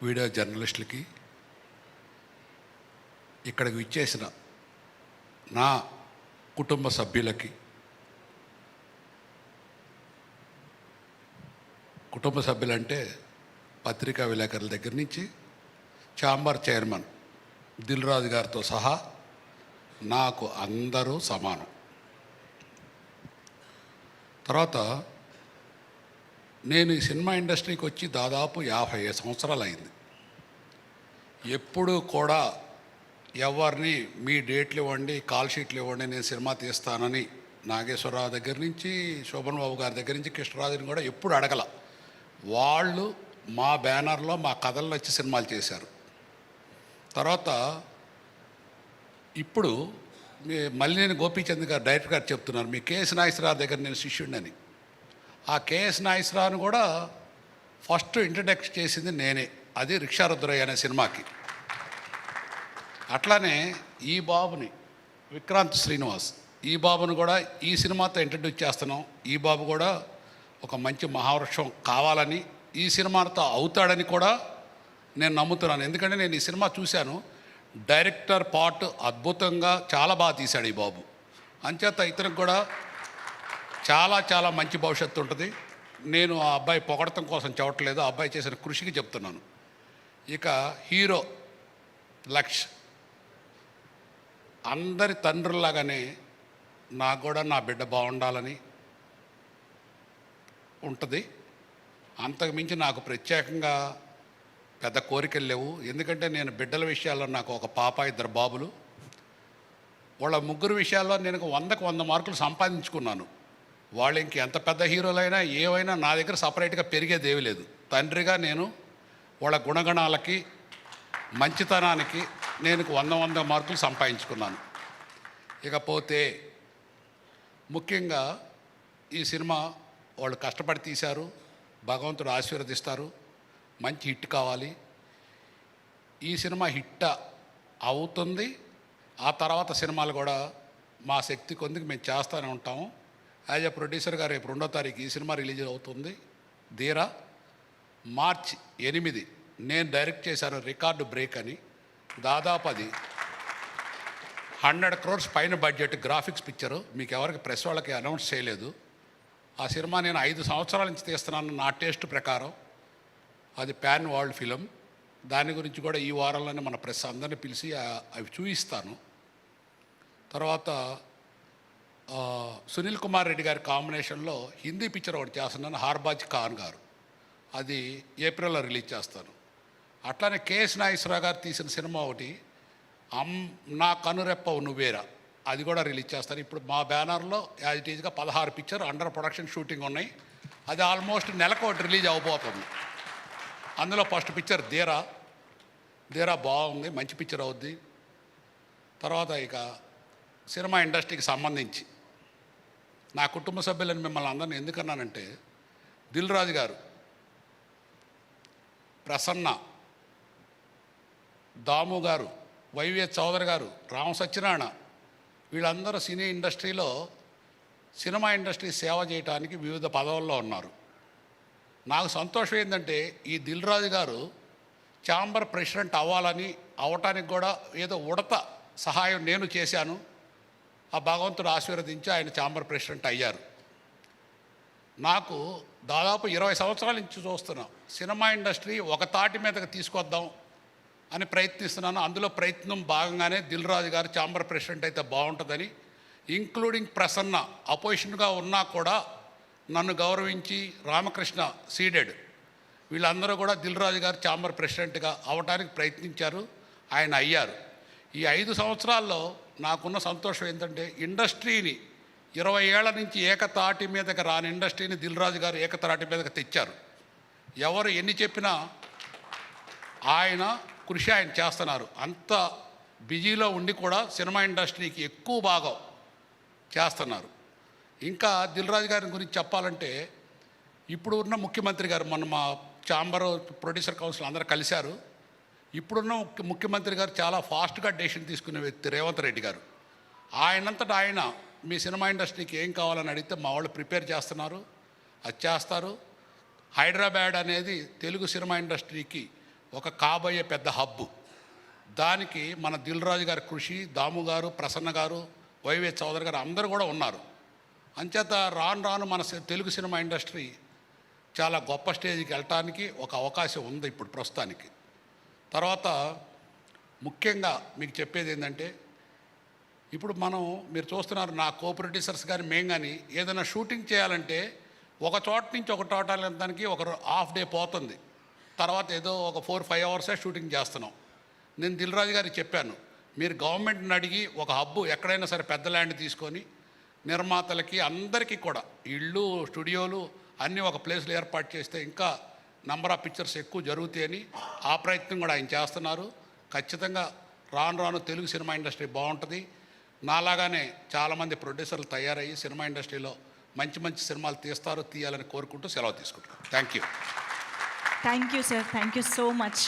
Video జర్నలిస్టులకి, ఇక్కడికి విచ్చేసిన నా కుటుంబ సభ్యులకి, కుటుంబ సభ్యులంటే పత్రికా విలేకరుల దగ్గర నుంచి ఛాంబర్ చైర్మన్ దిల్ రాజు గారితో సహా నాకు అందరూ సమానం. తర్వాత నేను ఈ సినిమా ఇండస్ట్రీకి వచ్చి దాదాపు 50 సంవత్సరాలు అయింది. ఎప్పుడూ కూడా ఎవరిని మీ డేట్లు ఇవ్వండి, కాల్ షీట్లు ఇవ్వండి, నేను సినిమా తీస్తానని నాగేశ్వరరావు దగ్గర నుంచి, శోభన్ బాబు గారి దగ్గర నుంచి, కృష్ణరాజుని కూడా ఎప్పుడు అడగల. వాళ్ళు మా బ్యానర్లో మా కథల్లో వచ్చి సినిమాలు చేశారు. తర్వాత ఇప్పుడు మల్లినేని గోపీచంద్ గారు డైరెక్టర్ గారు చెప్తున్నారు, మీ కేఎస్ నాగేశ్వరరావు దగ్గర నేను శిష్యుడిని. ఆ కేఎస్ నాగేశ్వరరావుని కూడా ఫస్ట్ ఇంట్రడక్ట్ చేసింది నేనే, అది రిక్షారుద్రయ్య అనే సినిమాకి. అట్లానే ఈ బాబుని, విక్రాంత్ శ్రీనివాస్, ఈ బాబుని కూడా ఈ సినిమాతో ఇంట్రడ్యూస్ చేస్తున్నాం. ఈ బాబు కూడా ఒక మంచి మహావృక్షం కావాలని, ఈ సినిమాతో అవుతాడని కూడా నేను నమ్ముతున్నాను. ఎందుకంటే నేను ఈ సినిమా చూశాను. డైరెక్టర్ పార్ట్ అద్భుతంగా చాలా బాగా తీశాడు ఈ బాబు. అంచేత ఇతనికి కూడా చాలా చాలా మంచి భవిష్యత్తు ఉంటుంది. నేను ఆ అబ్బాయి పొగడటం కోసం చెప్పట్లేదు, ఆ అబ్బాయి చేసిన కృషికి చెప్తున్నాను. ఇక హీరో లక్ష్, అందరి తండ్రుల్లాగానే నాకు కూడా నా బిడ్డ బాగుండాలని ఉంటుంది. అంతకుమించి నాకు ప్రత్యేకంగా పెద్ద కోరికలు లేవు. ఎందుకంటే నేను బిడ్డల విషయాల్లో నాకు ఒక పాప, 2 బాబులు. వాళ్ళ ముగ్గురు విషయాల్లో నేను 100కు 100 మార్కులు సంపాదించుకున్నాను. వాళ్ళు ఇంక ఎంత పెద్ద హీరోలైనా ఏవైనా నా దగ్గర సపరేట్గా పెరిగేది ఏమీ లేదు. తండ్రిగా నేను వాళ్ళ గుణగణాలకి, మంచితనానికి నేను 100 మార్కులు సంపాదించుకున్నాను. ఇకపోతే ముఖ్యంగా ఈ సినిమా వాళ్ళు కష్టపడి తీశారు, భగవంతుడు ఆశీర్వదిస్తారు, మంచి హిట్ కావాలి. ఈ సినిమా హిట్ అవుతుంది. ఆ తర్వాత సినిమాలు కూడా మా శక్తి కొద్దికి మేము చేస్తూనే ఉంటాము. యాజ్ ఎ ప్రొడ్యూసర్గా రేపు 2వ తారీఖు ఈ సినిమా రిలీజ్ అవుతుంది. ధీరా మార్చి 8 నేను డైరెక్ట్ చేశాను, రికార్డు బ్రేక్ అని. దాదాపు అది 100 crores పైన బడ్జెట్ గ్రాఫిక్స్ పిక్చరు. మీకు ఎవరికి ప్రెస్ వాళ్ళకి అనౌన్స్ చేయలేదు. ఆ సినిమా నేను 5 సంవత్సరాల నుంచి తీస్తున్నాను నా టేస్ట్ ప్రకారం. అది పాన్ వరల్డ్ ఫిలిం. దాని గురించి కూడా ఈ వారంలోనే మన ప్రెస్ అందరినీ పిలిచి అవి చూపిస్తాను. తర్వాత సునీల్ కుమార్ రెడ్డి గారి కాంబినేషన్లో హిందీ పిక్చర్ ఒకటి చేస్తున్నాను, హార్బాజ్ ఖాన్ గారు. అది ఏప్రిల్లో రిలీజ్ చేస్తాను. అట్లానే కేఎస్ నాగేశ్వరరావు గారు తీసిన సినిమా ఒకటి, నా కనురెప్పవు నువ్వేరా, అది కూడా రిలీజ్ చేస్తాను. ఇప్పుడు మా బ్యానర్లో యాజ్ ఇట్ ఈజ్గా 16 పిక్చర్ అండర్ ప్రొడక్షన్ షూటింగ్ ఉన్నాయి. అది ఆల్మోస్ట్ నెలకు ఒకటి రిలీజ్ అవ్వబోతుంది. అందులో ఫస్ట్ పిక్చర్ ధీరా బాగుంది, మంచి పిక్చర్ అవుద్ది. తర్వాత ఇక సినిమా ఇండస్ట్రీకి సంబంధించి నా కుటుంబ సభ్యులను మిమ్మల్ని అందరినీ ఎందుకన్నానంటే, దిల్ రాజు గారు, ప్రసన్న, దాము గారు, వైవిఎస్ చౌదరి గారు, రామ సత్యనారాయణ, వీళ్ళందరూ సినీ ఇండస్ట్రీలో సినిమా ఇండస్ట్రీ సేవ చేయడానికి వివిధ పదవుల్లో ఉన్నారు. నాకు సంతోషం ఏంటంటే ఈ దిల్ రాజు గారు ఛాంబర్ ప్రెసిడెంట్ అవ్వాలని, అవటానికి కూడా ఏదో ఉడత సహాయం నేను చేశాను. ఆ భగవంతుడు ఆశీర్వదించి ఆయన ఛాంబర్ ప్రెసిడెంట్ అయ్యారు. నాకు దాదాపు 20 సంవత్సరాల నుంచి చూస్తున్నాం సినిమా ఇండస్ట్రీ ఒక తాటి మీదకి తీసుకొద్దాం అని ప్రయత్నిస్తున్నాను. అందులో ప్రయత్నం భాగంగానే దిల్ రాజు గారు ఛాంబర్ ప్రెసిడెంట్ అయితే బాగుంటుందని, ఇంక్లూడింగ్ ప్రసన్న అపోజిషన్గా ఉన్నా కూడా నన్ను గౌరవించి, రామకృష్ణ సీడెడ్, వీళ్ళందరూ కూడా దిల్ రాజు గారు ఛాంబర్ ప్రెసిడెంట్గా అవడానికి ప్రయత్నించారు. ఆయన అయ్యారు. ఈ 5 సంవత్సరాల్లో నాకున్న సంతోషం ఏంటంటే, ఇండస్ట్రీని 20 ఏళ్ల నుంచి ఏకతాటి మీదకి రాని ఇండస్ట్రీని దిల్ రాజు గారు ఏకతాటి మీదకి తెచ్చారు. ఎవరు ఎన్ని చెప్పినా ఆయన కృషి ఆయన చేస్తున్నారు. అంత బిజీలో ఉండి కూడా సినిమా ఇండస్ట్రీకి ఎక్కువ భాగం చేస్తున్నారు. ఇంకా దిల్ రాజు గారి గురించి చెప్పాలంటే, ఇప్పుడు ఉన్న ముఖ్యమంత్రి గారు, మొన్న మా ఛాంబర్ ప్రొడ్యూసర్ కౌన్సిల్ అందరూ కలిశారు. ఇప్పుడున్న ముఖ్యమంత్రి గారు చాలా ఫాస్ట్గా డెసిషన్ తీసుకునే వ్యక్తి రేవంత్ రెడ్డి గారు. ఆయనంతటా ఆయన మీ సినిమా ఇండస్ట్రీకి ఏం కావాలని అడిగితే మా వాళ్ళు ప్రిపేర్ చేస్తున్నారు, అది చేస్తారు. హైదరాబాద్ అనేది తెలుగు సినిమా ఇండస్ట్రీకి ఒక కాబోయే పెద్ద హబ్బు. దానికి మన దిల్ రాజు గారి కృషి, దాము గారు, ప్రసన్న గారు, వైవే చౌదరి గారు అందరూ కూడా ఉన్నారు. అంచేత రాను రాను మన తెలుగు సినిమా ఇండస్ట్రీ చాలా గొప్ప స్టేజ్కి వెళ్ళటానికి ఒక అవకాశం ఉంది ఇప్పుడు ప్రస్తుతానికి. తర్వాత ముఖ్యంగా మీకు చెప్పేది ఏంటంటే, ఇప్పుడు మీరు చూస్తున్నారు, నా కో ప్రొడ్యూసర్స్ కానీ మేము కానీ ఏదైనా షూటింగ్ చేయాలంటే ఒక చోట నుంచి ఒక చోట వెళ్ళడానికి ఒక హాఫ్ డే పోతుంది. తర్వాత ఏదో ఒక 4-5 అవర్సే షూటింగ్ చేస్తున్నాం. నేను దిల్ రాజు గారికి చెప్పాను, మీరు గవర్నమెంట్ని అడిగి ఒక హబ్బు ఎక్కడైనా సరే పెద్ద ల్యాండ్ తీసుకొని నిర్మాతలకి అందరికీ కూడా ఇళ్ళు, స్టూడియోలు అన్నీ ఒక ప్లేస్లో ఏర్పాటు చేస్తే ఇంకా నంబర్ ఆఫ్ పిక్చర్స్ ఎక్కువ జరుగుతాయని ఆ ప్రయత్నం కూడా ఆయన చేస్తున్నారు. ఖచ్చితంగా రాను రాను తెలుగు సినిమా ఇండస్ట్రీ బాగుంటుంది. నాలాగానే చాలామంది ప్రొడ్యూసర్లు తయారయ్యి సినిమా ఇండస్ట్రీలో మంచి మంచి సినిమాలు తీయాలని కోరుకుంటూ సెలవు తీసుకుంటాను. Thank you sir, thank you so much.